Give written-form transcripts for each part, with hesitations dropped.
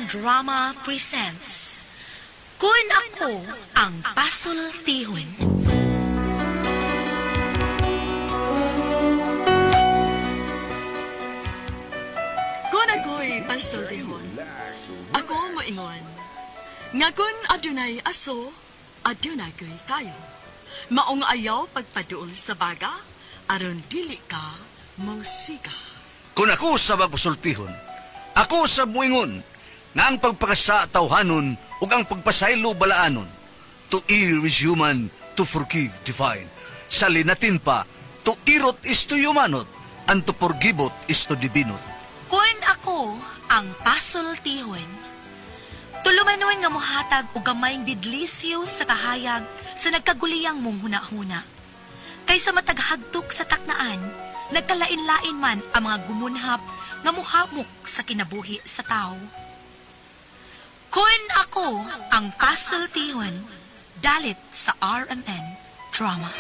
Drama presents Kun Ako Ang Pasultihon. Kun ako'y pasultihon, ako moingon. Nga kun adunay aso, adunay ko'y tayo. Maong ayaw pagpaduol sa baga, aron dili ka musika. Kung ako sa magpasultihon, ako sa muingon, nga ang pagpakasa tawhanon ug ang pagpasaylo balaanon. To err is human, to forgive divine. Sa linatin pa, to irot is to humanot, and to forgivot is to divinot. Kun Ako Ang Pasultihon. Tulumanon nga mohatag og gamayng bidlisyo sa kahayag sa nagkaguliyang mong huna-huna. Kaysa mataghagtok sa taknaan, nagkalain-lain man ang mga gumunhap nga muhamok sa kinabuhi sa tao. Kun Ako Ang Pasultihon, dalit sa RMN Drama.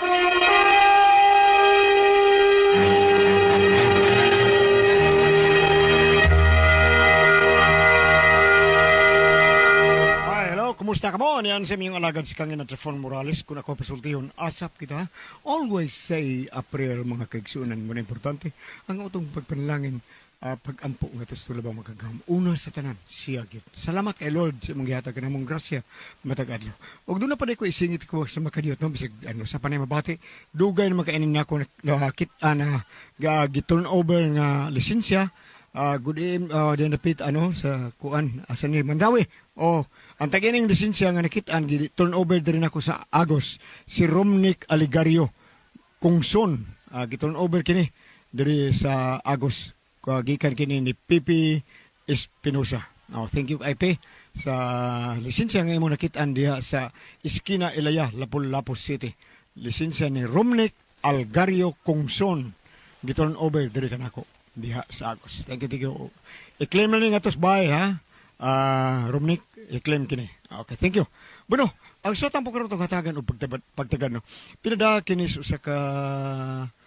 Kumusta ka mo? Niyan sa miyong alagad si Kangin at Trifon Morales. Kung ako pasultihon, asap kita. Always say a prayer mga kaigsunan. Muna importante, ang utong pagpanalangin, pag-ampo nga ito sa tulabang magagam. Una sa tanan, siya git. Salamat kay Lord sa mong gihatag na mong grasya, matag-adlaw. Og doon na pa ko isingit ko sa makadiyot, no? Bisig, sa panay mabati, dugay na makainin na ako na giturn over nga lisensya. Good evening, din napit sa kuan asa ni Mandawi. Ang tagining lisensya nga nakitaan turnover din ako sa Agos si Romnick Aligario Kungson. Giturnover kini diri sa Agos. Gikan kini ni Pipi Espinosa. Thank you IP sa lisensya nga imo nakitaan diha sa Iskina Ilaya, Lapu-Lapu City. Lisensya ni Romnick Aligario Kungson. Giturnover diri kanako diha sa Agos. Thank you. I-claim na nga tos bahay, ha? Romnick, i-claim kini. Okay, thank you. Bueno, ang sotang po karon hatagan o pagtagan, no? Pinada kini sa ka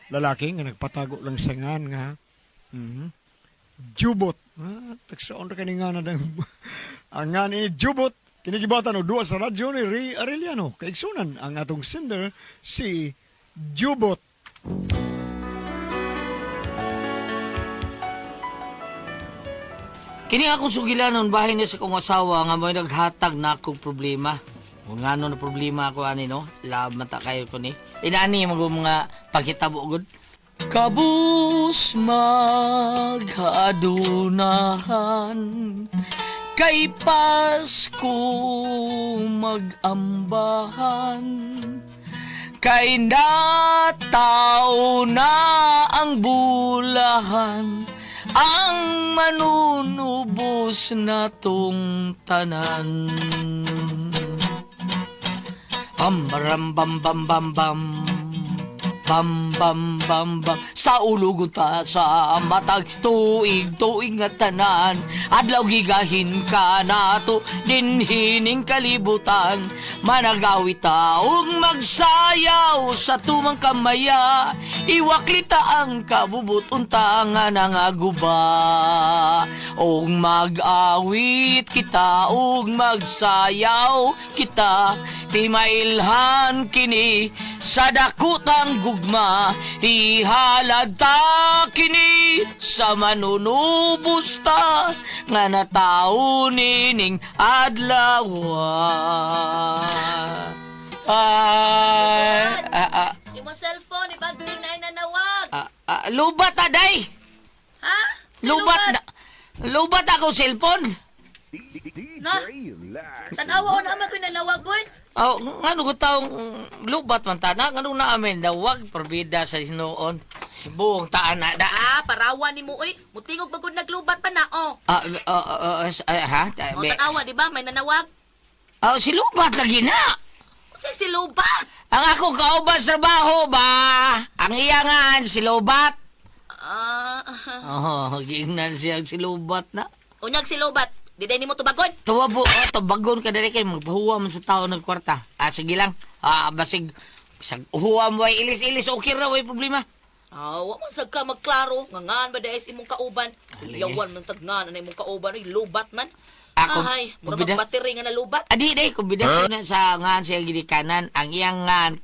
lalaki nga nagpatago lang sa ngan nga Jubot. Tagsaon ra kani nga na ang ngan ni Jubot. Kinigibatan o duwa sa radyo ni Ray Arellano. Kaigsunan ang atong sender si Jubot. Kini akong sugilanon bahay niya sa kong asawa nga may naghatag na akong problema. Kung nga na problema ako ani no, mata kayo ko ni. Inani mga paghitabo gud. Kabus maghadunahan kay Pasko magambahan kay nataw na ang bulahan ang manunubos na tong tanan. Bam bam bam bam bam bam bam bam bam sa ulugon ta sa matag tuig nga tanan adlaw gigahin ka nato dinhining kalibutan managawit ta ug magsayaw sa tumang kamaya iwaklita ang kabubot unta nga nangaguba ug mag-awit kita ug magsayaw kita timailhan kini sa dakutang gugma ihalad ta kini sa manunubos ta nga nataon nining adlaw. Yung cellphone, ibagting na inanawag. Lubat aday. Ha? Lubat ako cellphone. Na? Tanawa ko naman ko nanawagon. Ngano ko taong lubat man tana, ngano na amin dawag probida sa hinoon. Buong taan na da. Parawan ni mo, oy. Mutingog bagod naglubat pa na, oh. Ha? O, tanawa, di ba? May nanawag. Si lubat lagi na. Kasi si Lubat. Ang ako kauban sa trabaho ba? Ang iyangan si lubat. Gingnan siya si lubat na. Unyag si Lubat. Di day ni mo tubagon. Tuwabo, tubagon ka dali kay magpahuwa man sa tao ng kwarta. Sige lang. Basig uhuwa mo ay ilis-ilis okay ra way problema. Wa man sad ka magklaro nga ngan ba dahil imong kauban. Yawan man tagngan na imong kauban ay lubat man. Ako, Ay, mura kumbida- magbattery nga nalubat. Adi, day, kombinasyon na sa nga siya gidikanan. Ang iyang nga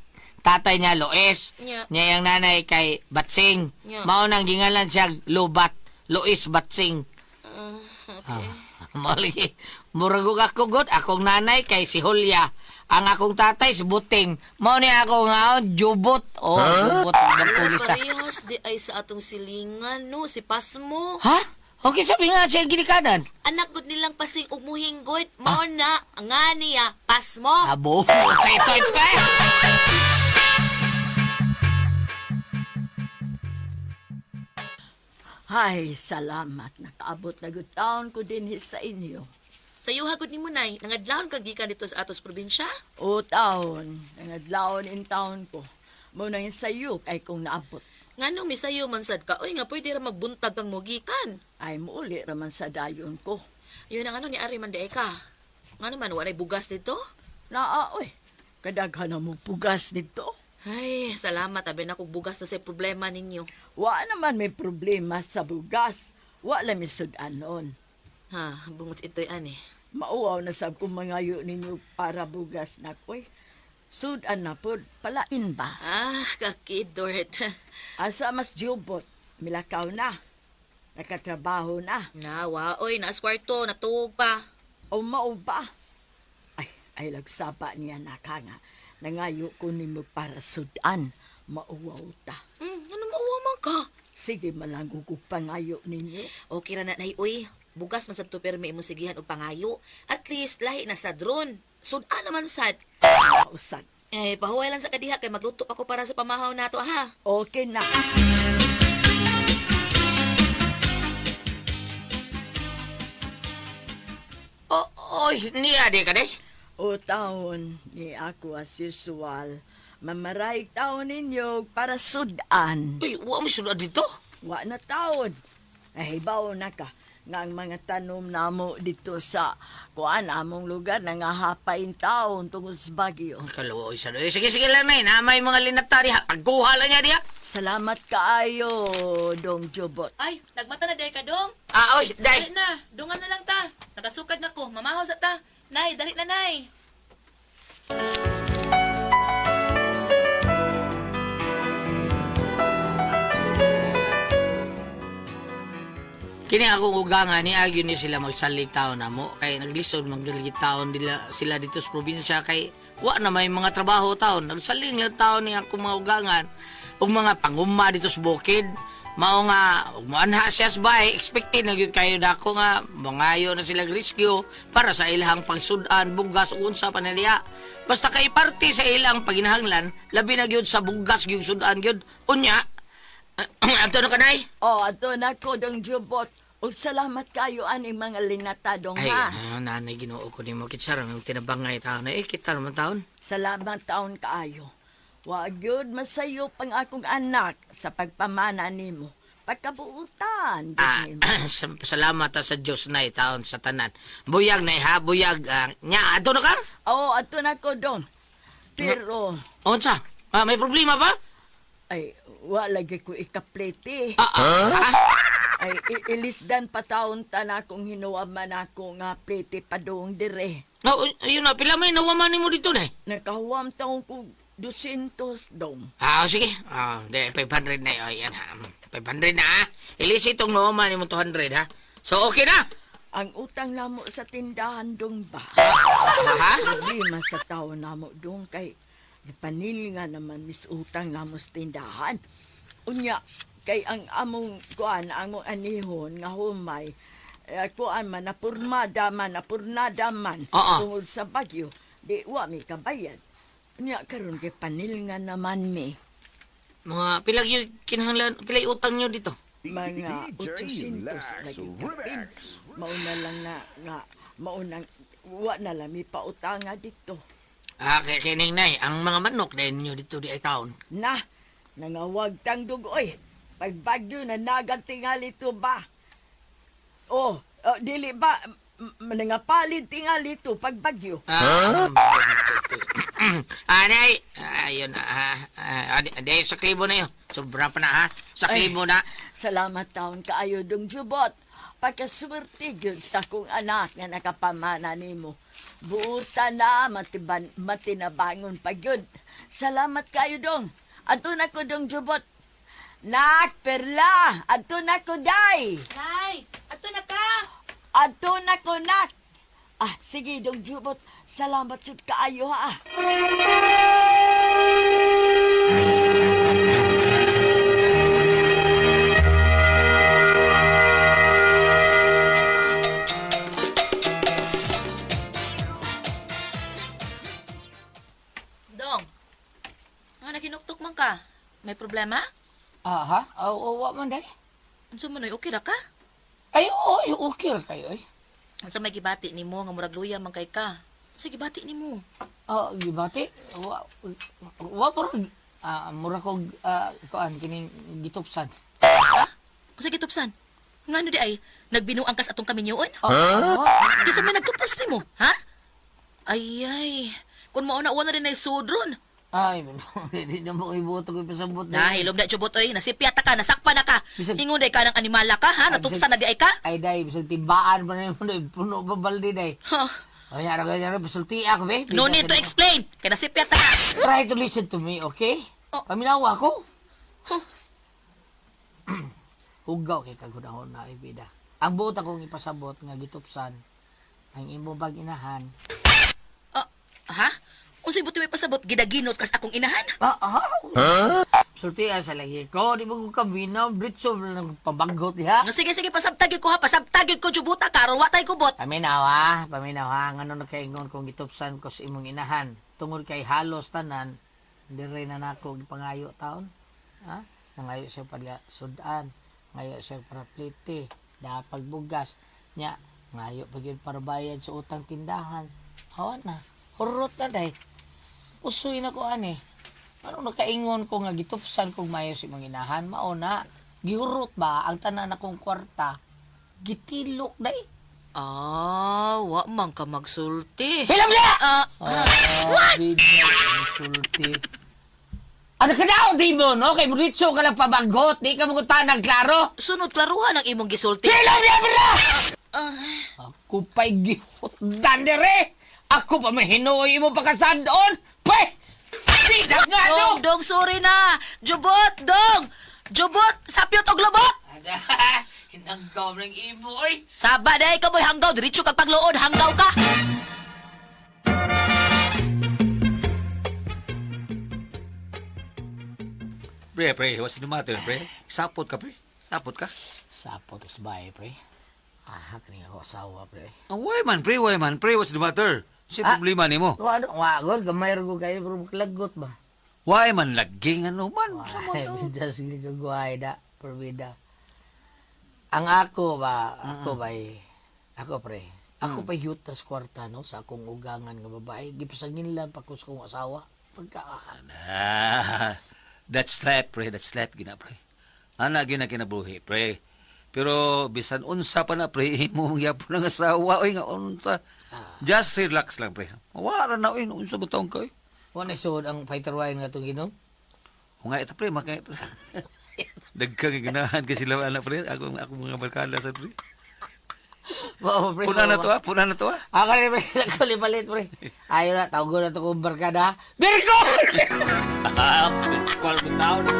tatay niya, Lois. Nya. Niya yung nanay kay Batsing. Nya. Mao nang gingalan siya Lobat. Lois Batsing. Okay. Mali. Muragog ako god. Akong nanay kay si Julia. Ang akong tatay si Buting. Mao ni ako nga Jubot. Oh, Jubot. Bagkulisa. Parehas di ay sa atong silingan, no? Si Pasmo. Ha? Okay, sabi nga siya gidikanan. Anak gud nilang pasing ug muhinggoy. Mao na, nga niya, Pasmo. Abo. Sa ito. Ay, salamat. Nakaabot na good taon ko din sa inyo. Sa iyo hagod ni Munay, nangadlawon kag gikan dito sa atos probinsya? O taon, nangadlaon in taon ko. Muna yung sayo kay kong naabot. Nganong misayo man sad ka, oy nga pwede ra magbuntag kang mogikan. Ay muuli raman sa dayon ko. Yun ang ano ni Ari man dae ka. Ngano man walay bugas dito? Naa, oy. Kadaghan na mo pugas nito. Ay, salamat abi na kog bugas na sa problema ninyo. Wa naman may problema sa bugas. Wa lang may sudanon. Ha, bungot ito'y ani. Mauaw na sab kung mangayo ninyo para bugas na koy. Sudan na pod, palain ba? Ah, kakidort. Asa mas jubot, milakaw na. Nakatrabaho na. Nawa, oy, naas kwarto, natuog pa. O mao ba? Ay lagsaba niya na ka nga. Nangayo ko nimo para sudan. Mauwaw ta. Ano mauwa man ka? Sige malango ko pangayo ninyo. Okay ra na nay, oy. Bugas man sad to permi mo sigihan og pangayo. At least lahi na sa drone. Sudan naman sad. Mausag. Eh, pahuway lang sa kadiha kay magluto ako para sa pamahaw nato ha. Okay na. Oy, niya di ka day. O taon ni ako as usual. Mamaray taon ninyo para sudan. Uy, wa mo sunod dito. Wa na taon. Ay, bawo na ka. Nga ang mga tanom namo dito sa kuan among lugar na nga hapain taon tungod sa bagyo. Ang kalawa, oy, salo. Sige, sige lang na na may mga linata diha. Pagkuha lang niya diha. Salamat kaayo, Dong Jobot. Ay, nagmata na day ka dong. Ah, oy, day. Dali na, dungan na lang ta. Nakasukad na ko, mamahaw sa ta. Nay, dali na nay. Kini akong ugangan ni agyo ni sila magsalig taon na mo kay naglisod magdaligit taon sila dito sa probinsya kay wa na may mga trabaho taon nagsaling lang taon ni akong mga ugangan ug mga panguma dito sa bukid mao nga ug moanha siya sa bahay expected na gyud kayo dako nga mangayo na sila rescue para sa ilahang pagsudan bugas ug unsa pa nila basta kay parte sa ilang paginahanglan labi na gyud sa bugas gyud sudan gyud unya ato na kanay. O, ato na ko, Dong Jobot. O, salamat kayo aning mga linatadong Ay, ha. nanay ginoo ko ni mo kitsara ng tinabangay taon na kita naman taon. Salamat taon kaayo. Wa gyud masayo pang akong anak sa pagpamana nimo. Pagkabuutan. gyud nimo. Salamat sa Diyos na taon sa tanan. Buyag na ha, buyag. Nya, ato na ka? Oo, ato na ko, Dong. Pero, Onsa? May problema ba? ay, wa lagi ko ikaplete. Ha? Ay, ilisdan pa taon ta na kung hinuwaman ako nga plete pa doong dire. Oh, ayun na, pila may nawaman mo dito na Nakahuwam taon ko 200 dong. sige. Di, 500 na yun. Ayan ha. 500 na ha. Ilis itong nawaman mo 200 ha. So, okay na. Ang utang namo sa tindahan dong ba? Ha? Problema sa taon namo dong kay panil nga naman mis utang namo sa tindahan. Unya, kay ang among kuan, among anihon nga humay, kuan man, napurnada man, Oo. tungod sa bagyo, di wa mi kabayad. Unya, karon kay panil nga naman mi. Mga pilag yung kinahanglan, pilay utang nyo dito. Mga 800 lagi kapin. Mauna lang maunang, wa na lang mi pautanga dito. Kay kining nay, ang mga manok na inyo dito di ay taon. Na, nangawag tang dugoy. Pagbagyo na nagantingali to ba? Oh, dili ba, nangapalit tingali to pagbagyo. Anay, ayun na. Aday, sa klibo na yun. Sobra pa na ha. Sa klibo na. Salamat taon kaayo dong Jubot. napakaswerte gyud sa kong anak nga nakapamana nimo. Buuta na matinabangon pa gyud. Salamat kayo dong. Adto na ko dong jubot. Nak, perla, adto na ko day. Nay, ato na ka. Adto na ko nak. Ah, sige dong jubot. Salamat jud kaayo ha. Dong, nakinuktok man ka. May problema? Ha? Wa man day. Unsa man okay ra ka? Ay, oo, okay ra kayo, ay. Unsa may gibati nimo nga murag luya man kay ka? Sa gibati nimo. Gibati? Wa parang, mura ko, kuan, kining gitupsan. Ha? Unsa gitupsan? Ngano di ay nagbinuang kas atong kaminyoon? Kisa may nagtupos nimo, ha? Ay. Kung mao na rin ay sudron. Ay, hindi na mo ibuto ko pasabot Na, hilob na chubot oy, nasipyata ka, nasakpa na ka. Bisag- Ingon day ka ng animala ka, ha? Natupsan na di ay ka? Ay, day, bisag tibaan pa na yun, puno pa baldi, day. Huh. Ay, ara pasulti ako, be. No need to explain. Kaya nasipyata ka. Try to listen to me, okay? Oh. Paminawa ko. Huh. Hugaw kay kagunahon na ibida. Ang buot akong ipasabot nga gitupsan, ang imo bag inahan. Ha? Unsay buti may pasabot gidaginot kas akong inahan? Sulti sa lagi ko, di ba ko kabina, britso ng pabagot diha. Nga sige pasabtagid ko ha, pasabtagid ko jubuta ka aron wa tay kubot. Paminawa, ngano nakaingon kong gitupsan ko sa imong inahan. Tungod kay halos tanan, dire na nako gipangayo taon. Ha? Nangayo siya para sudan, ngayo siya para plite, da pagbugas. Nya, ngayo pa gyud para bayad sa utang tindahan. Hawa na, hurot na day. Pusoy na ko ani. Ano nakaingon ko nga gitupsan kong mayo si imong inahan, mauna. Gihurot ba ang tanan akong kwarta? Gitilok day. Wa man ka magsulti. Hilam niya! What? Sulti. Ano ka daw, Dimon? No? Kay Buritso ka lang pabagot. Di ka magutanang klaro. Sunod klaruhan ang imong gisulti. Hilam niya, bala! Ah, Ako pa'y gihutdan dire. Ako pa may hinuoy mo pagkasadon. Pay! Sidak nga, no? dong, sorry na. Jubot, sapyot og lubot. Hinanggaw ng imo, oy. Saba day ka boy hanggaw, diretso kag pagluod, hanggaw ka. Pre, what's the matter, pre? Sapot ka, pre. Sapot ka. Sapot sa bahay, pre. Kani ako asawa, pre. Why man, pre, what's the matter? Si problema nimo. Wagod, gamay rin kayo, pero maglagot ba? Why man laging ano man? Sa Ay, mo to? bida sige kagwahay da, perbida. Ang ako ba, ako pre, ako pa yutas kwarta no, sa akong ugangan nga babae, gipasangin lang pa ko sa kong asawa. Pagkaan. That's slap, pre. That's slap, gina, pre. Ana, gina kinabuhi, pre. Pero, bisan unsa pa na, pre, mo mangyapon ng asawa, oy, nga unsa. Just relax lang, pre. Mawara na, oy, unsa ba taong ka, oy? Wala suod ang fighter wine nga itong ginom? O nga, ito, pre, dagkang ganahan kasi sila, anak, pre. Ako mga barkada sa, pre. Wow, pre. Puna na to, ha? Ako rin, pre. Ako lipalit, pre. Ayaw na, tawag ko na ito kong barkada. Birko! Call ko tao na.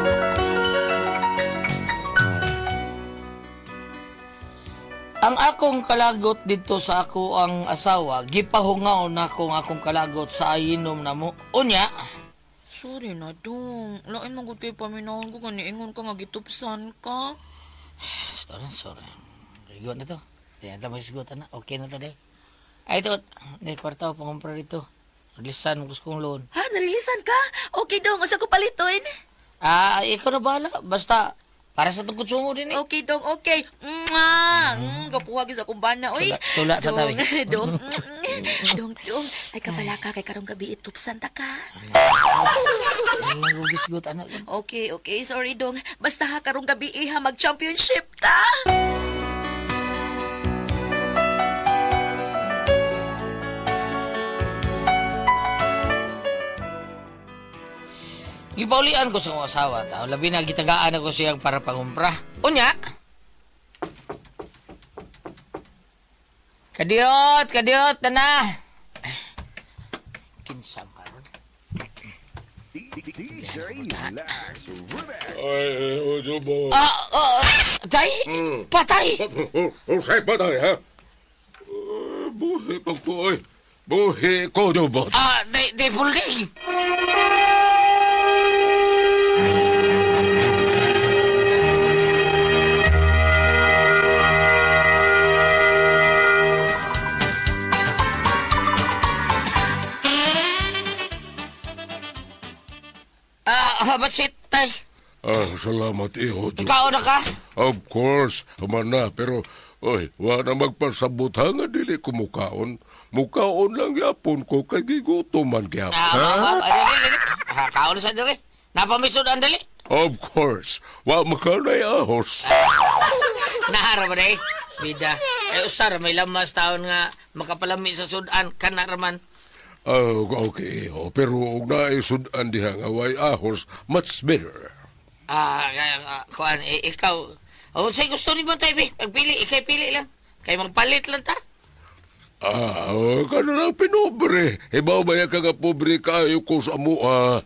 Ang akong kalagot dito sa ako ang asawa, gipahungaw na akong kalagot sa ayinom na mo. Unya, Sorry na dong. Lain man gud kay paminahon ko kani ingon ka nga gitupsan ka. sorry. Rigot na to. Yan, tama isigutan na. Okay na to, day. Ay, ito. Day, kwarta ko pangumpra dito. Naglisan ko sa kong loan. Ha, narilisan ka? Okay dong, asa ko palitoin? Ikaw na bahala. Basta, para sa itong kutsungo din eh. Okay dong, okay. Kapuhag sa akong bana, oy. Tula sa tabi. Dong, dong. Ay, kabala ka, kay karong gabi itupsan ta ka. Ay, nagugis-gut, anak. Okay, sorry dong. Basta ha, karong gabi iha mag-championship ta. Gipaulian ko sa akong asawa, tao. Labi na gitagaan ako siyang para pangumpra. Unya, Kadiot na. Kinsam karon. Ay, ojo mo. Tay, patay. Usay pa tayo, ha? Buhi pag ko, oy. Buhi ko, Jobot. Day Pulding. Basit, tay. Salamat, iho, Jobot. Ikaw na ka? Of course, man na, pero, oy, wala magpasabot ha nga dili ko mukaon. Mukaon lang yapon ko kay gigutuman kaya. Dali. Kaon sa dali. Napamisod ang dali. Of course, wa makanay ahos. Nahara ba day? Bida. Usar, may lamas taon nga makapalami sa sudan. Kanaraman. Okay, iho, pero og naisudan diha nga way ahos, much better. Kuan, ikaw. Say gusto ni mo tayo, pagpili, ikay pili lang. Kay magpalit lang ta. Kano lang pinobre. Ibaw ba ka nga pobre kayo ko sa mua?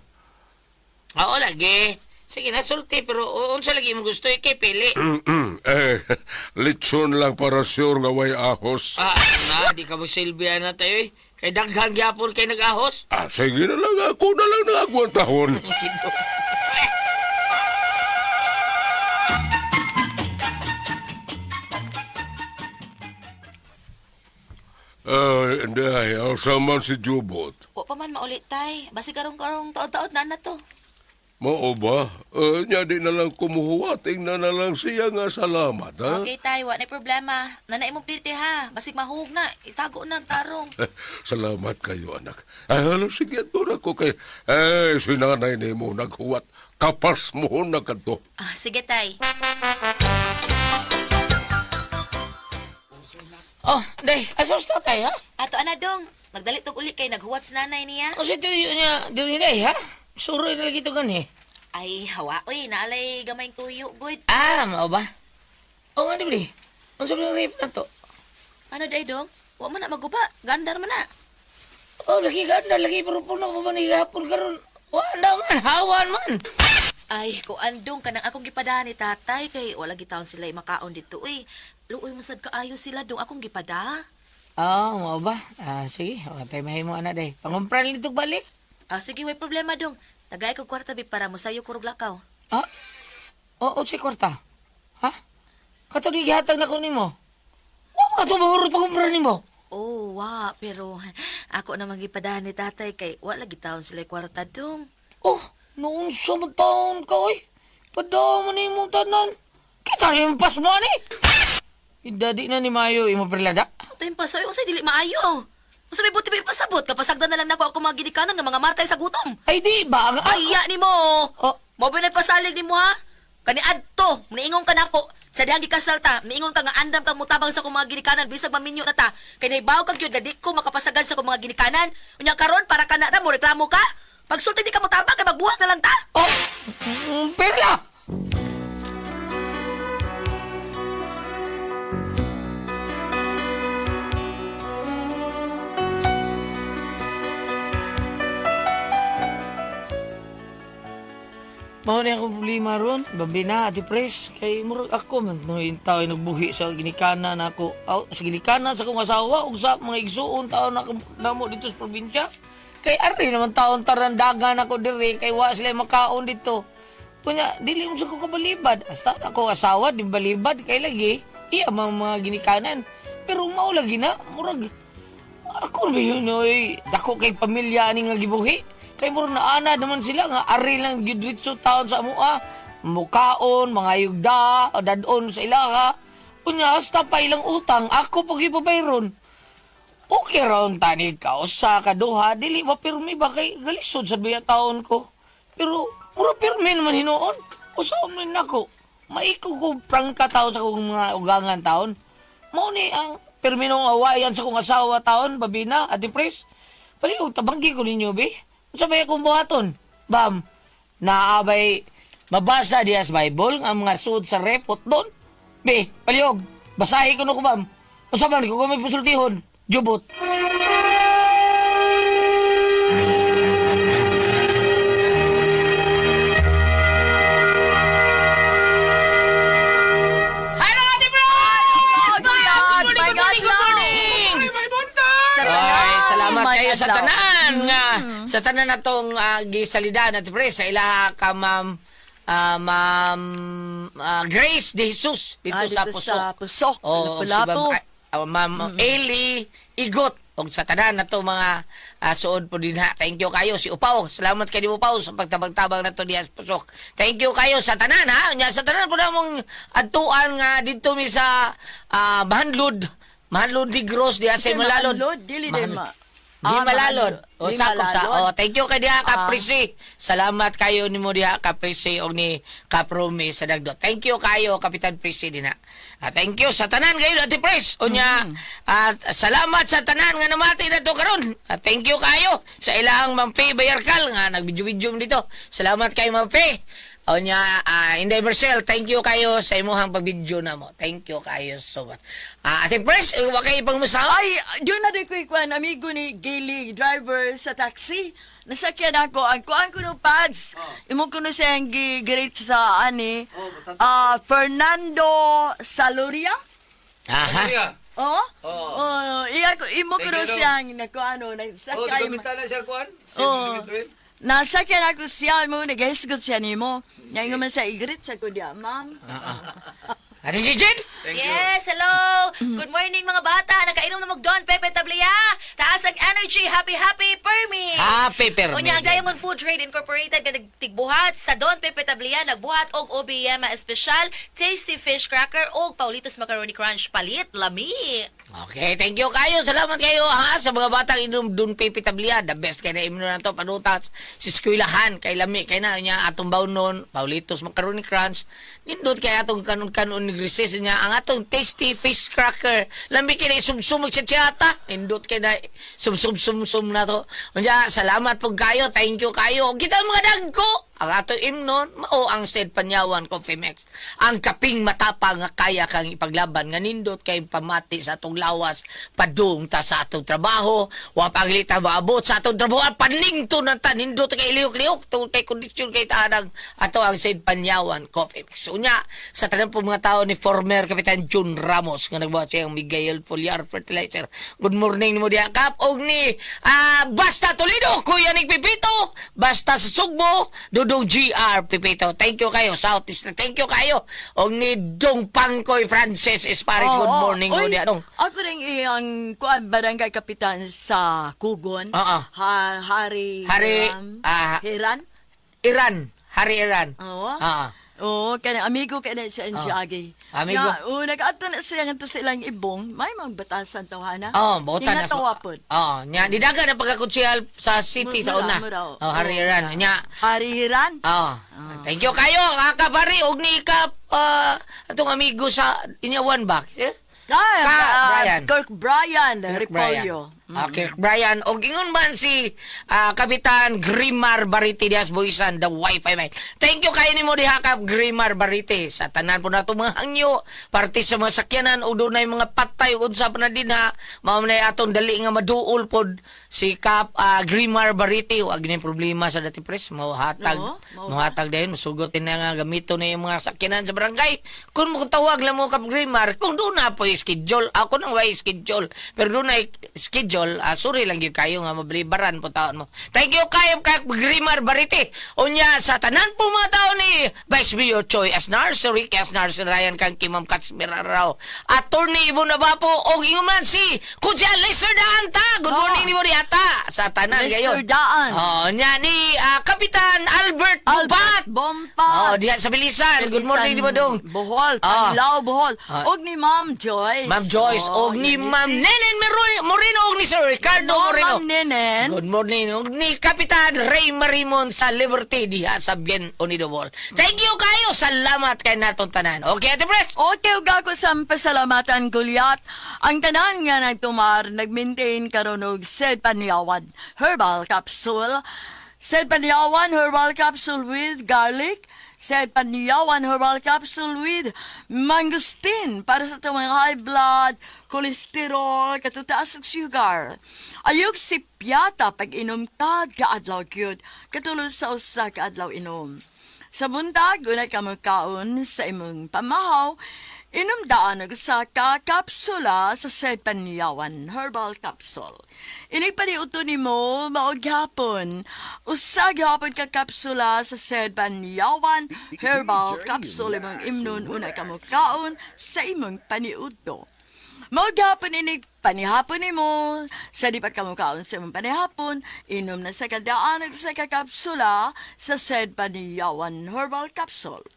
Oo, lagi. Sige, nasulti, pero unsa lagi mo gusto, ikay pili. Litson lang para sure nga way ahos. Di ka mo silbiya na tayo eh. Kay daghan gyapon kay nag-ahos. Sige na lang ako na lang nagagwan tahon. Hindi, asaman si Jubot. O pa man maulit tay. Basi karong taod-taod na to. Mao ba? Nya di na lang kumuhuwating na lang siya nga salamat, ha? Okay tay, wa na problema. Nanay mong piti ha. Basig mahug na. Itago na ang tarong. Salamat kayo, anak. Sige, tura ko kay... si nanay ni mo naghuwat. Kapas mo na kanto. Sige tay. Day, asos ta tayo, ha? Ato anadong. Nagdalit og uli kay naghuwat sa nanay niya. O si tuyo niya, dili day, ha? Suroy na lagi ito gani. Ay, hawa oy, naalay gamayng tuyo, good. Mao ba? O nga, di Ang sabi ng rape na to? Ano day dong? Wa man na maguba. Gandar man na. Lagi ganda, lagi pero puno pa man hapon karon. Wala man, hawan man. Ay, ko andong kanang akong gipada ni tatay kay wala gitaon sila makaon dito eh. Luoy masad kaayo sila dong akong gipada. Mao ba? Sige, tayo mahimo ana day. Pangumpran nito balik. Sige, may problema dong. Tagay ko kwarta bi para mo sayo kurog lakaw. Oo, si kwarta. Ha? Kato di gihatag na ko nimo. Wa ka to mahurot pangumpran nimo. Oh, wa, pero ako na magipada ni tatay kay wala gitaon sila kwarta dong. Noon sa taon ka, oy. Padama na imong tanan. Kita rin pas mo, ni. Idadi na ni Mayo, imo perlada. Tayo pa sayo, usay dili maayo. Usa may buti may pasabot, kapasagdan na lang nako ako mga ginikanan ng mga matay sa gutom. Ay, di ba? Iya ni mo. Mo ba na pasalig ni mo ha? Kani adto, niingon ka nako. Sa dihang gikasal ta, niingon ka nga andam kang mutabang sa kong mga ginikanan bisag maminyo na ta. Kay naibaw kag gyud di ko makapasagad sa kong mga ginikanan. Unya karon para kana na mo reklamo ka? Pagsulti di ka mutabang kay magbuhat na lang ta. Perla! Mao na akong problema ron, bambina, ati pres, kay murag ako man no tao nagbuhi sa ginikanan nako. Sa ginikanan sa kong asawa ug sa mga igsuon tao namo dito sa probinsya. Kay ari naman taon tarandagan ako diri kay wa sila makaon dito. Kunya dili mo sa ko kabalibad. Hasta ako asawa di balibad kay lagi iya mga ginikanan. Pero mao lagi na murag ako ba yun oy dako kay pamilya ni nga gibuhi. Kay murag naana naman sila nga ari lang gidritso taon sa amoa. Mukaon, mga yugda, o dadon sa ilaha. Kunya hasta pa ilang utang ako pag ipabayron. Okay raon tani ka usa ka duha dili ba pirmi ba kay galisod sa biya taon ko. Pero mura pirmi naman hinuon. Usa man nako. Maiko ko prangka taon sa kong mga ugangan taon. Mao ni ang pirmi nung awayan sa kong asawa taon babina at pres. Paliw tabanggi ko ninyo be. Unsa bay akong buhaton? Bam. Naabay mabasa diya sa Bible ang mga suod sa repot doon. Be, paliw basahi ko no ko bam. Usapan ko kung may pasultihon. Jubot. Hello, Ate Bros! Good morning! Sa Ay, salamat may kayo sa adlaw. tanan nga. Sa tanan na tong gisalidan at pre sa ilaha ka ma'am Grace de Jesus dito sa dito Pusok. sa Pusok. Oh, si Lapu-Lapu. Ma'am Eli Igot og sa tanan na to mga suod po din ha. Thank you kayo si Upaw. Salamat kay Upaw sa pagtabang-tabang na to diha sa Pusok. Thank you kayo sa tanan ha. Nya sa tanan po namong adtuan nga dito mi sa Mahanlod Negros diha sa Malalod. Mahanlod, dili din Di malalod. O Di sakop sa. malalod. O thank you kay diha Kaprisi. Salamat kayo nimo diha Kaprisi og ni Kapromi sa Dagdo. Thank you kayo Kapitan Prisi dinha. Thank you sa tanan kayo Ate Pres. Unya salamat sa tanan nga namati na to karon. Thank you kayo sa ilang Ma'am Faye Bayarkal nga nagbidyo-bidyo dito. Salamat kay Ma'am Faye. Onya, Inday Marcel, thank you kayo sa imuhang pagbidyo na mo. Thank you kayo so much. Ate Pres, wa kay ipang musaw? Ay, doon na rin ko ikuan, amigo ni Gaily, driver sa taxi. Nasakyan ako, ang kuan ko no pads. Imo ko no siyang gigrate sa ani. Fernando Saloria. Aha. Oh? Oh, iya ko imo ko no siyang nakuano, nasakay. na siya, Kuan? Oh. Nasakyan ako siya mo, nag-hisgot siya nimo. Ngayon man sa igrit sa ko diya, ma'am. Ate si Jen? Yes, hello! Good morning mga bata! Nakainom na magdon, Pepe Tablia! Taas ang energy! Happy, happy, permi! Happy Permi. Unya, ang Diamond Food Trade Incorporated nga nagtigbuhat sa Don Pepe Tablia, nagbuhat og OBM Special, Tasty Fish Cracker og Paulitos Macaroni Crunch Palit, lami! Okay, thank you kayo. Salamat kayo ha sa mga batang inom dun Pepe Tablia. The best kay na imno na to panutas si eskwelahan kay lami kay na nya atong bawnon Paulitos Macaroni Crunch. Nindot kay atong kanon-kanon ni Grises niya ang atong Tasty Fish Cracker. Lami kay na sumsumog sa tiyata. Nindot kay na sum na to. Unya salamat pug kayo. Thank you kayo. Kita mga dagko. Ang ato imnon, mao ang said Panyawan Coffee Mix. Ang kaping matapang nga kaya kang ipaglaban nga nindot kay pamati sa atong lawas, padung ta sa atong trabaho, wa paglita maabot sa atong trabaho, panlingto na ta nindot kay liok-liok tungod kay kondisyon kay tanang ato ang said Panyawan Coffee Mix. Unya sa tanan po mga tao ni former Kapitan Jun Ramos nga nagbuhat siyang Miguel Foliar Fertilizer. Good morning ni mo diha kap og ni Basta Toledo, Kuya Nick Pipito, Basta sa Sugbo, Dudong GR Pipito. Thank you kayo Southeast. Thank you kayo og ni Dong Pangkoy Francis Esparis. Good morning mo diha dong. Ako rin iyang kuan barangay kapitan sa Kugon. Hari Hiran. Hari Iran. Oo. Oo, kaya amigo kaya siya ang Jagi. Amigo. Nag-ato na siya nga to silang ibong, may mga batasan tawhana. Bota na. Nga tawapod. Nya didaga na pagkakonsyal sa city sa una. Hari Iran. Nya Hari Hiran. Thank you kayo, kakabari, og ni kap, atong amigo sa Inyawan ba? Brian. Kirk Brian, Repolyo. Kirk Brian, og ingon man si Kapitan Grimar Bariti Diaz Boysan, the Wi-Fi man. Thank you kayo ni mo diha Kap Grimar Bariti. Sa tanan po nato mga hangyo, parte sa mga sakyanan, o doon na mga patay, o sa panadina, mao na atong dali nga maduol pod si Kap Grimar Bariti. Huwag na problema sa dati pres, mahatag dahil, masugotin na nga gamito na yung mga sakyanan sa barangay. Kung mo tawag lang mo Kap Grimar, kung doon na po schedule, ako nang way schedule, pero doon na schedule, sorry lang yun kayo nga mablibaran po taon mo. Thank you kayo kay Grimar Bariti. Unya sa tanan po mga tao ni Vice Mayor Choi Asnar, si Ricky Asnar, si Ryan Kang Kimam Katsmira Rao, Attorney Ibo Nabapo, o inguman si Kuya Lester Daan ta. Good morning ni Moriata sa tanan Lester gayon. Daan. Nya ni Kapitan Albert Bompat. Diyan sa Bilisan. Good morning ni Badong. Bohol, Tanlaw, Bohol. Og ni Ma'am Joyce. Ma'am Joyce, og ni Ma'am Nenen Moreno, og ni Sir Ricardo Moreno. Ma'am Nenen. Good morning. Og ni Kapitan Ray Marimon sa Liberty diha sa Bien Unido Ball. Thank you kayo. Salamat kay natong tanan. Okay, Ate Pres? Okay, ug ako sa pasalamatan Gulyat. Ang tanan nga nagtumar, nag-maintain karon og said Panyawan Herbal Capsule. Said Panyawan Herbal Capsule with garlic. Said Panyawan Herbal Capsule with mangosteen para sa itong mga high blood, kolesterol, katutaas ng sugar. Ayok si piyata pag inom ka kaadlaw gyud katulad sa usa ka adlaw inom. Sa buntag, unay ka magkaon sa imong pamahaw, inom daan og sa ka kapsula sa Said Panyawan Herbal Capsule. Inig paniuto ni mo maog hapon. Usa gihapon ka kapsula sa Said Panyawan Herbal Capsule imong imnon una ka magkaon sa imong paniuto. Maog hapon inig panihapon ni mo. Sa di pa ka magkaon sa imong panihapon, inom na sa kadaan og sa ka kapsula sa Said Panyawan Herbal Capsule.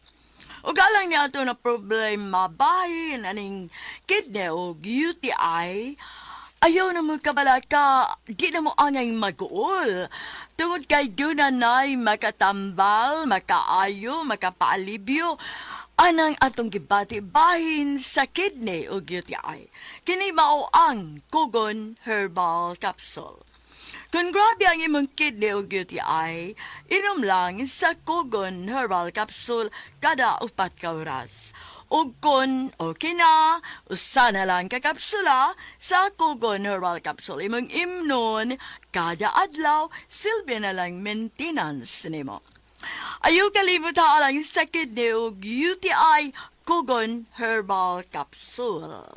O galang niya ito na problema bahin aning kidney o UTI, ayaw na mo kabala ka, di na mo angay maguol. Tungod kay dunanay makatambal, makaayo, makapaalibyo, anang atong gibati bahin sa kidney o UTI. Kini mao ang Kugon Herbal Capsule. Kung grabe ang imong kidney o UTI, inom lang sa Kugon Herbal Capsule kada 4 ka oras. O kung okay na, usa na lang ka kapsula sa Kugon Herbal Capsule. Imong imnon kada adlaw, silbi na lang maintenance nimo. Ayaw kalimut lang sa kidney o UTI, Kugon Herbal Capsule.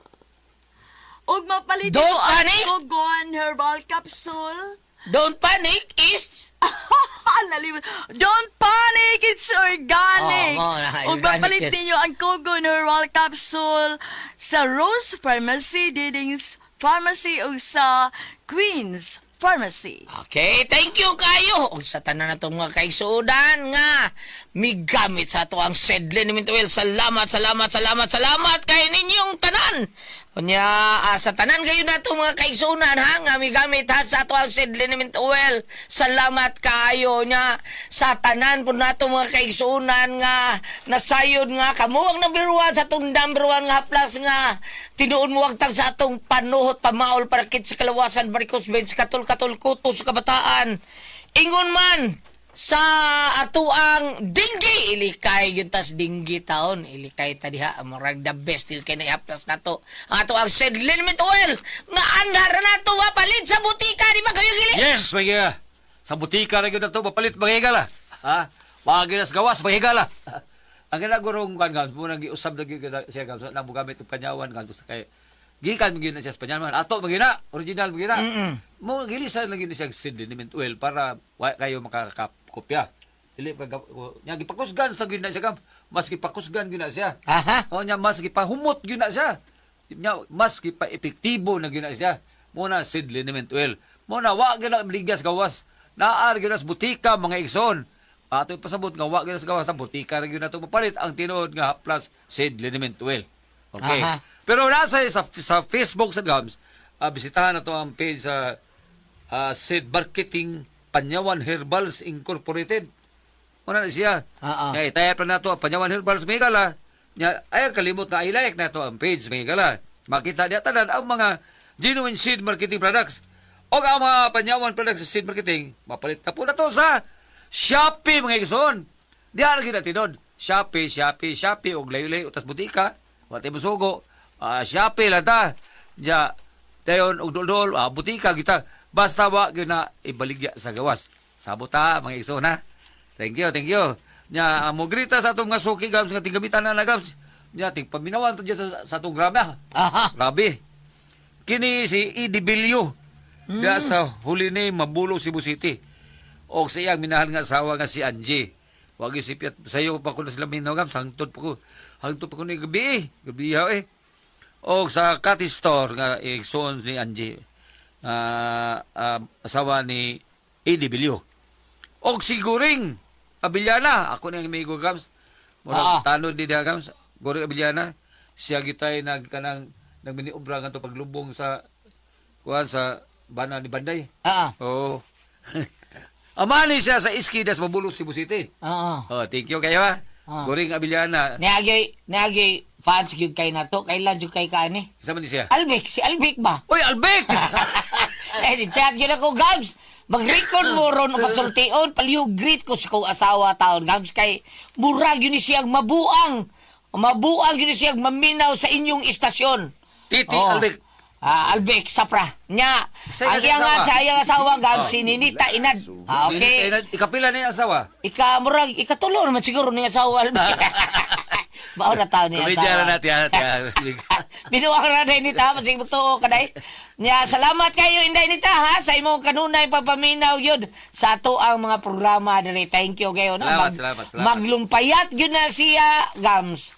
Og mapalit Don't ko ang panic! Kugon Herbal Capsule. Don't panic, is... Nalimot. Don't panic, it's organic. Oo, Ug organic mapalit yes. ninyo ang Kugon Herbal Capsule sa Rose Pharmacy, Didings Pharmacy o sa Queen's Pharmacy. Okay, thank you kayo. O sa tanan na itong mga kaigsudan nga migamit sa ato ang Said Liniment Oil. Salamat kay ninyong tanan. Kunya, sa tanan kayo na itong mga kaigsunan ha, nga migamit ha sa ato ang Said Liniment Oil. Salamat kayo niya sa tanan po na itong mga kaigsunan nga nasayod nga kamuwag na biruan sa itong number 1 nga plus nga tinuon mo wagtag sa atong panuhot pamaol para kit sa kalawasan barikos beds katul kuto sa kabataan. Ingon man sa atuang dinggi ilikay yun tas dinggi taon ilikay ta diha murag the best yung kinayaplas nato ang atuang Said Liniment Oil nga andar nato palit sa butika di ba kayo gili? Yes, magiga. Sa butika na gyud nato mapalit magigala. Ha? Maginas gawas magigala. Ang ginagurong kan mo nang giusab na gyud siya kan na mo gamit og panyawan kan kay gikan mo gyud na siya sa panyawan. Ato magina, original magina. Mo gilisan lang gyud siya Said Liniment Oil para kayo makakopya. Dili ka nya gipakusgan sa gyud na siya kam. Mas gipakusgan gyud na siya. Aha. O nya mas gipahumot gyud na siya. Nya mas gipa-epektibo na gyud na siya. Muna Said Liniment Oil. Muna wa gyud na ligas gawas. Naar gyud sa butika mga igsoon. Ato ipasabot nga wa gyud sa gawas sa butika ra gyud nato mapalit ang tinuod nga plus Said Liniment Oil. Okay. Aha. Pero nasa sa Facebook sa Gams, bisitahan na to ang page sa Said Marketing Panyawan Herbals Incorporated. Una na siya. Kaya itayap na to ang Panyawan Herbals Megala. Ay kalimot na i-like na to ang page Megala. Makita niya tanan ang mga genuine seed marketing products. O ang mga Panyawan products sa seed marketing, mapalit na po na to sa Shopee mga igsoon. Diyan na tinod. Shopee, og laylay utas butika. Wati mo sugo. Shopee lang ta. Diya, dayon, og dol butika kita. Basta wa gyud na ibaligya sa gawas. Sabot ta mga igsoon ha. Thank you. Nya mo grita sa atong nga suki gams nga tigamitan na gams. Nya tig paminawan to diya sa atong grabe ha. Aha. Grabe. Kini si Idibilyo. Diya sa huli ni Mabulo, Cebu City. O sa iyang minahal nga asawa nga si Angie. Wag si Piat sayo pa ko na sila minawagam hangtod pa ko ni gabi eh. O sa Cathy Store nga igsoon ni Angie. Asawa ni Idibilyo. O si Guring Abiliana, ako na yung amigo Gams. Mura tanod ni dia Gams. Guring Abiliana, siya gitay nagminiobra nga to paglubong sa sa bana ni Banday. Oo. Amani siya sa Iskidas, Mabulot, Cebu City. Thank you kayo ha. Guring Abiliana. Niagay fans gyud kay nato kailan jud kay kaani? Isa man ni siya. Albik, si Albik ba? Uy, Albek! Chat gyud ako Gabs. Mag-record mo ron o pasultion, palihog greet ko sa kong asawa taon. Gams kay, murag yun siyang mabuang. Mabuang yun siyang maminaw sa inyong istasyon. Titi Oh. Albek. Albek, sapra. Nya, Sa ang iyang iyang asawa. sa iyang asawa, Gams, si Ninita Inad. Okay. Ikapila na yung asawa. Murag, ikatulo naman siguro niya asawa. Bao na tao niya Kumedya asawa. na natin. Binuwa ka na na Inita, masing totoo ka day. Nya, salamat kayo, Inday Inita, ha, sa imong kanunay pagpaminaw yun sa ato ang mga programa diri. Thank you kayo. No? Salamat. Maglumpayat yun na siya, Gams.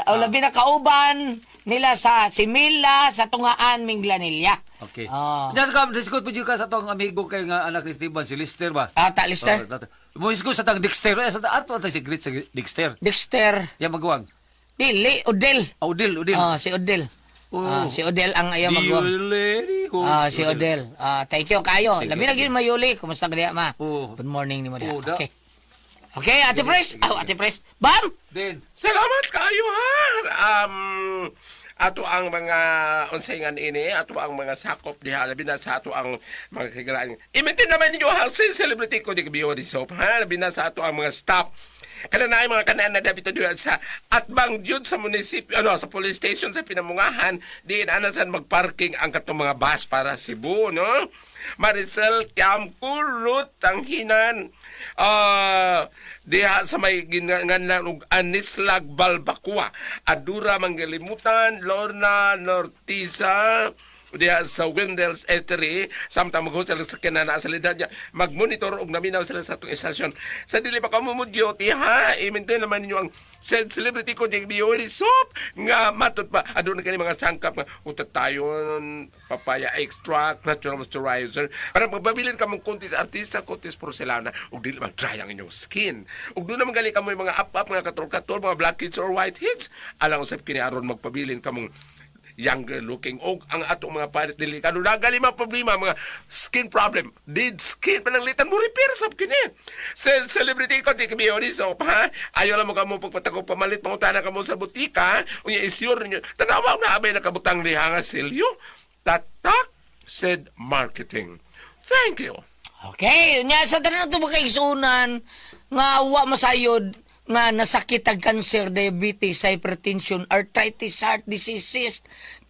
Labi na kauban nila sa Simila, sa Tungaan, Minglanilla. Okay. Ah. Discord po ka sa tong amigo kay nga anak ni Esteban, si Lister ba? Ta, Lister. Mo isgo sa tang Dexter. Sa ato ang si greet sa Dexter. Dexter. Ya magwang. Dili, Odel. Odil. Si Odel. Oh. Si Odel ang ayaw magwang. Si Odel. Thank you kayo. Thank Labi you, na yun mayuli. Kumusta ka diya, ma? Oh. Good morning ni mo diya. Oh, da. Okay. Okay, Ate Pres. Ate Pres. Bam! Din. Salamat kayo ha. Ato ang mga unsayngan ini, ato ang mga sakop diha, labi na sa ato ang mga kagalaan. I-maintain naman ninyo ha, celebrity ko di kabiyo di soap ha, labi na sa ato ang mga staff. Kana na mga kanaan na dapito diyan sa atbang jud sa munisipyo, sa police station sa Pinamungahan, diin anasan magparking ang katong mga bus para Cebu, no? Maricel Camcurut ang hinan. Diha sa may ginganlan og Anislag Balbacua, Adura Manggalimutan, Lorna Nortiza, diha sa Wendell's Eatery, samtang mag-hostel sa kinana sa lidad niya, mag-monitor og naminaw sila sa atong istasyon. Sa dili pa kamumudyo, ha, i-maintain naman ninyo ang said celebrity ko, JBO Soap, nga matot pa, adun na kani mga sangkap nga, utatayon, papaya extract, natural moisturizer, para magpabilin ka mong kuntis artista, kuntis porcelana, ug dili mag-dry ang inyong skin. Ug doon naman gali ka mo yung mga up-up, mga katol-katol, mga blackheads or whiteheads, alang usap kini aron magpabilin ka mong younger looking o ang atong mga parit delikado nagali mga problema, mga skin problem, dead skin pananglitan mo repair sab kini sa celebrity ko ti kami so ha ayo lang mo kamo pagpatako pamalit mangutana kamo sa butika unya isyur ninyo tanawa na abay nakabutang liha nga silyo tatak said marketing. Thank you. Okay, nya sa tanan to makaigsunan nga wa masayod nga nasakit ang cancer, diabetes, hypertension, arthritis, heart diseases,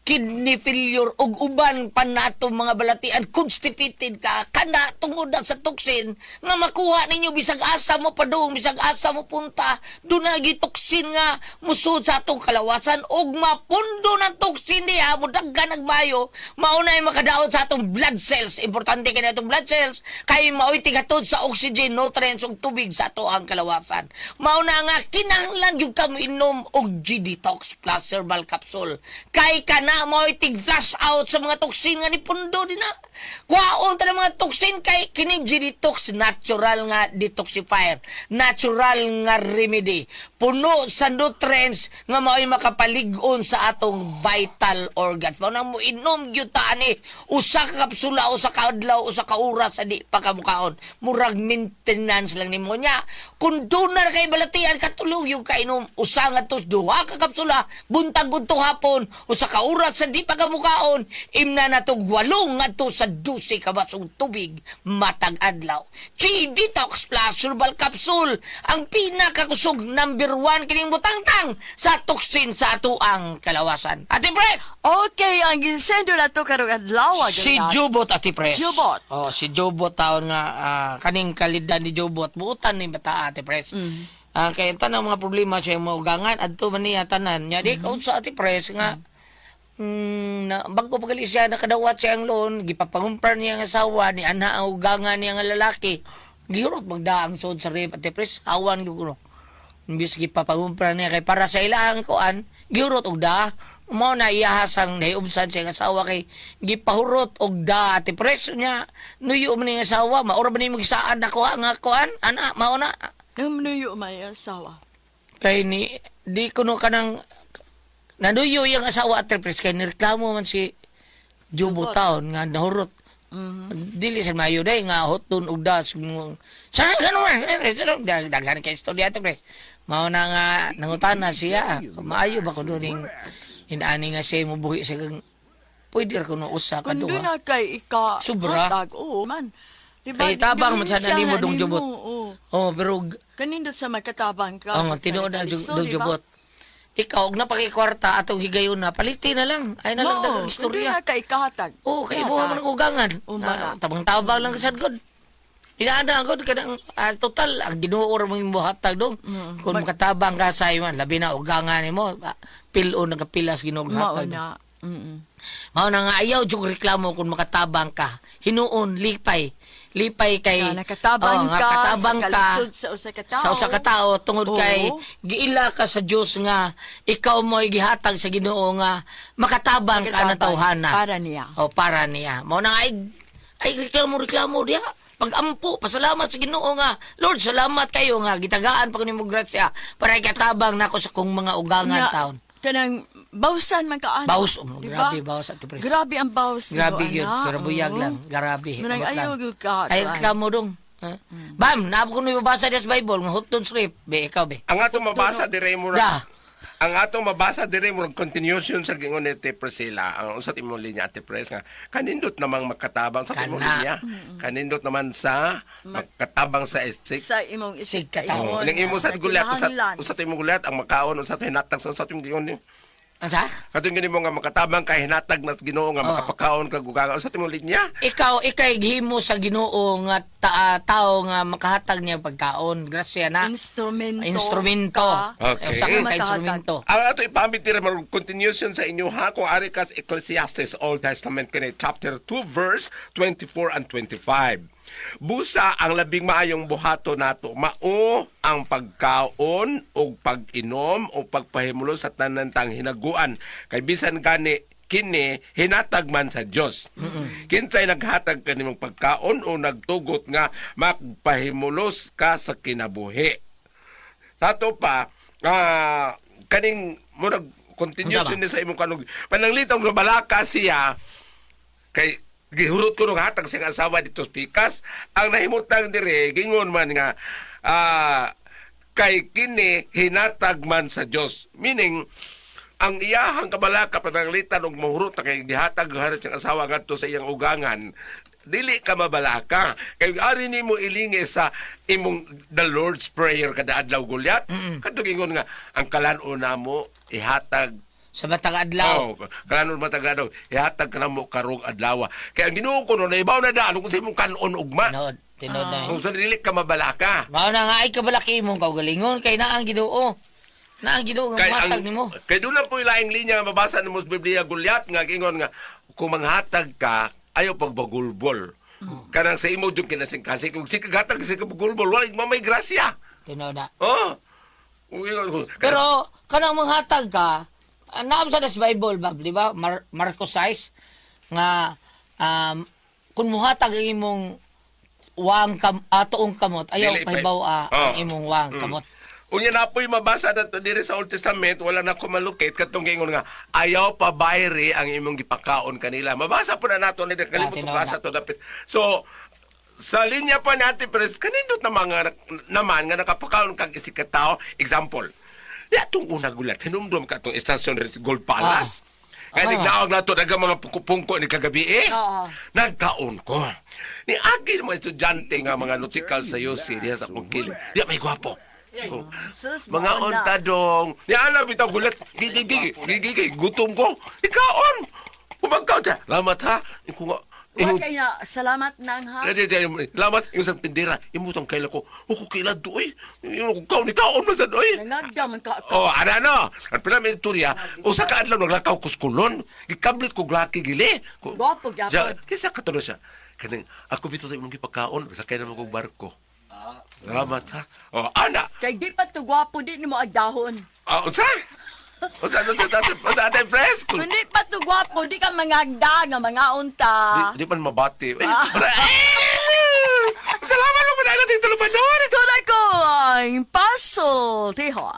kidney failure, ug uban pa nato mga balatian, constipated ka, kana tungod na sa toxin, nga makuha ninyo bisag asa mo padung, bisag asa mo punta, doon na toksin nga musud sa atong kalawasan, ug mapundo ng toksin niya, mudagga nagbayo, maunay makadaot sa atong blood cells, importante kaya itong blood cells, kay maoy tigatod sa oxygen, nutrients, ug tubig sa ato ang kalawasan. Mauna nga, kinahanglan yung kamo inom og G-Detox plus herbal capsule. Kay kana mo tig-flush out sa mga toxin nga ni pundo din na. Kwaon ta ng mga toxin kay kini G-Detox, natural nga detoxifier, natural nga remedy. Puno sa nutrients nga mao'y makapalig-on sa atong vital organs. Mauna mo inom gyud ta ani usa ka kapsula, usa ka adlaw, usa ka oras sa di pa kamukaon. Murag maintenance lang nimo nya. Kung doon na kay balatian katulog yung kainom usa nga tos duha ka kapsula buntag gud hapon usa ka oras sa di pa kamukaon imna na tog 8 ngadto sa 12 ka basong tubig matag adlaw. G-Detox plus herbal capsule ang pinakakusog number 1 kining butangtang sa toxin sa atuang kalawasan. Ate Pres, Okay, ang ginsendo na to karong adlaw. si Jobot, Ate Pres. Jobot. Oh, si Jobot taon nga kaning kalidad ni Jobot buutan ni bata, Ate Pres. Kaya tanang mga problema siya mo ugangan adto man niya tanan nya di kaun sa Ate Pres nga na bago pagali siya nakadawat siya ang loan gipapangumpar niya ang asawa ni ana ang ugangan niya nga lalaki gihurot magdaang sod sa rep. Ate Pres awan gyud kuno imbis gipapangumpar niya kay para sa ilang kuan gihurot og da mao na iyahasang naiubsan siya ang asawa kay gipahurot og da. Ate Pres nya nuyo man ni asawa maura ba ni magsaad na kuha nga kuan ana mao na Namunuyo may asawa. kay ni di kuno kanang nanuyo yung asawa at Pres kay nireklamo man si Jubo taon nga nahurot. Dili sa mayo day nga hotun og das sana ganun daghan kay istorya Ate Pres mao na nga nangutana siya maayo ba kuno ning inani nga siya mubuhi sa kang pwede ra kuno usa ka Kung doon duha na kay ika Sobra. hatag, oo man. Diba, Kay tabang man diba, sana nimo siya dong nga jubot. nimo, oo. Oh, pero Kanindot sa magkatabang ka. ang tinuod na dong jubot. Ikaw, og napakikwarta atong higayon na, palitin na lang. Ay na lang dagang istorya. Hindi na kay kahatag. Oo, kay mo man ang ugangan. Umana. Tabang-tabang lang kasad god. Inaana god kanang total ang Ginoo ra mong imbuhatag dong. Kung makatabang ka sa iman, labi na ugangan nimo, pilo nagapilas Ginoo hatag. Mauna. Mao na nga ayaw jud reklamo kung makatabang ka. Hinuon lipay. Lipay kay Nakatabang nga ka, katabang sa ka kalisod sa usa ka tao. sa usa ka tawo tungod kay Oo. giila ka sa Dios nga ikaw mo'y gihatag sa Ginoo nga makatabang ka na tawhana. Para niya. O para niya. Mao na nga ay reklamo diha. Pag-ampo, pasalamat sa Ginoo nga. Lord, salamat kayo nga gitagaan pa nimo grasya para ikatabang nako sa kong mga ugangan Nga, taon. Kanang bawsan man ka ano. Bawas, Diba? grabe bawas at pres. Grabe ang bawas. Grabe niyo, yun, anak. pero buyag Oo. lang, grabe. Manang abot lang. ayaw gyud ka. Ay, reklamo dong. Ha? Bam, naabo ko na ibabasa sa Bible, nga hutton script. Be, ikaw be. Ang atong mabasa dire mo Da. ang atong mabasa dire mo continuation sa gingon ni Ate Priscilla. Ang usa timong linya Ate Pres nga kanindot namang makatabang sa timong Kana. linya. Kanindot naman sa makatabang sa estik. Sa imong isig Sig katao. Oh, ning imo sa gulat kinahanglan. usa timong gulat ang makaon usa tay hinatag sa usa timong gingon ni. Ano sa? Katong gini mo nga makatabang kay hinatag na Ginoo nga makapakaon kag ugaga usa timong linya. Ikaw, ikay gihimo sa Ginoo nga tao nga makahatag niya pagkaon. Grasya na. Instrumento. ka. Okay. Usa ka Makahatag. instrumento. Ang ato ipamit tira mo continuation sa inyo ha kung ari kas Ecclesiastes Old Testament kini chapter 2 verse 24 and 25. Busa ang labing maayong buhato nato mao ang pagkaon o pag-inom o pagpahimulo sa tanan tang hinaguan kay bisan gani kini hinatag man sa Dios. Kinsay naghatag kanimong pagkaon o nagtugot nga magpahimulos ka sa kinabuhi. Sa ato pa kaning murag continuation ni sa imong kanug pananglitaw nga balaka siya kay gihurot ko nung hatag siyang asawa dito sa Pikas. Ang nahimutang dire, gingon man nga, kay kini hinatag man sa Diyos. Meaning, ang iyahang kabalaka pananglitan og mahurot na kay gihatag harit siyang asawa ngadto sa iyang ugangan, dili ka mabalaka. Kay ari nimo ilingi sa imong the Lord's Prayer kada adlaw gulyat. Kadto gingon nga, ang kalan-o namo ihatag Sa batang adlaw. kanon matagado ihatag ka na mo karong adlaw. Kaya ang Ginoo ko no naibaw na daan kung sa imong kanon ugma. Tinod na. Kung sa dili ka mabalaka. Mao na nga ay kabalaki imong kaugalingon kay naa ang Ginoo. Naa ang Ginoo nga matag nimo. Kay doon lang po ilaing linya nga mabasa nimo sa Biblia Gulyat nga gingon nga kung manghatag ka ayaw pagbagulbol. Kanang sa imo jud kinasing-kasing kung sikaghatag sa pagbagulbol wala mamay grasya. Tinod na. Oh. Pero kanang manghatag ka, naam sa Bible ba, di ba? Marcos 6 nga kung muhatag ang imong tuong kamot, ayaw Dili, pahibaw ang oh. imong wang kamot. Unya na po'y mabasa na to diri sa Old Testament, wala na kumalukit katong gingon nga ayaw pa bayri ang imong gipakaon kanila. Mabasa po na nato ni kalimot ko basa to dapit. So sa linya pa natin pres kanindot naman nga nakapakaon kag isikataw. Example. Ya tong una gulat hinumdum ka tong istasyon sa Gold Palace. Kaya nagnaog na to dagang mga pungko ni kagabi Nagkaon ko. Ni agi mga estudyante nga mga nautical sa UC diha sa akong kilid. Di may gwapo. Mga ontadong. Ni ana bitaw gulat. Gigi gutom ko. Ikaon. Umagkaon siya. Lamat ha. Iko nga. Kaya salamat nang ha. Lamat yung isang tindera. Imutang kaila ko. Ako kaila doy. Yung kaon ni kaon mo sa doy. Nangagdam ka. Oh, ano? Ang pila may istorya, usa ka adlaw naglakaw kuskulon, gikablit ko glaki gili. Gwapo gyapon. Kisa ka to siya. Kaning ako bito imong gipakaon, sakay na mo kog barko. Salamat ha. Oh, ana. Kay di pa to gwapo di nimo agdahon. Unsa? Unsa ate fresh? Kundi pa to gwapo di ka mangagda nga mga unta. Di man mabati. Salamat mo dahil natin tuluman doon. Tunay ko ang puzzle, Tihon.